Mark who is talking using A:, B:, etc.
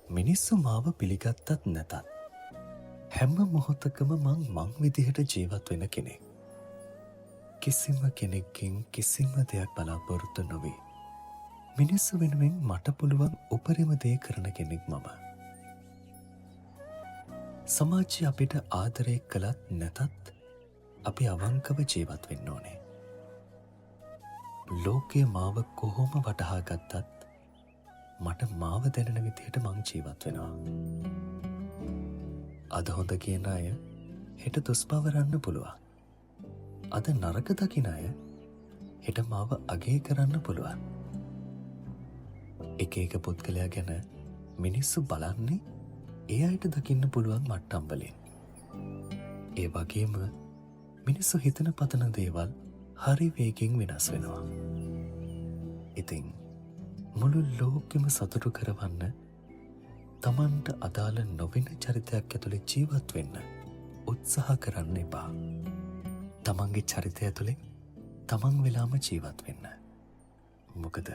A: මිනිස්සු මාව පිළිගත්තත් නැතත් හැම මොහොතකම මං විදිහට ජීවත් වෙන කෙනෙක්. කිසිම කෙනෙක්ගෙන් කිසිම දෙයක් බලාපොරොත්තු නොවී මිනිස්සු වෙනුවෙන් මට පුළුවන් උපරිම දේ කරන කෙනෙක් මම. සමාජය අපිට ආදරය කළත් නැතත් අපි අවංකව ජීවත් වෙන්න ඕනේ. ලෝකය මාව කොහොම වටහා ගත්තත් මට මාව දැනෙන විදිහට මං ජීවත් වෙනවා. අද හොඳ කියන අය හෙට දොස් පවරන්න පුළුවන්. අද නරක දකින අය හෙට මාව අගය කරන්න පුළුවන්. එක එක පුද්ගලයා ගැන මිනිස්සු බලන්නේ ඒ අයට දකින්න පුළුවන් මට්ටම් වලින්. ඒ වගේම මිනිස්සු හිතන පතන දේවල් හරි වේගෙන් වෙනස් වෙනවා. ඉතින් මුළු ලෝකෙම සතුටු කරවන්න තමන්ට අදාළ නොවෙන චරිතයක් ඇතුළේ ජීවත් වෙන්න උත්සාහ කරන්න එපා. තමන්ගේ චරිතය ඇතුළේ තමන් වෙලාම ජීවත් වෙන්න. මොකද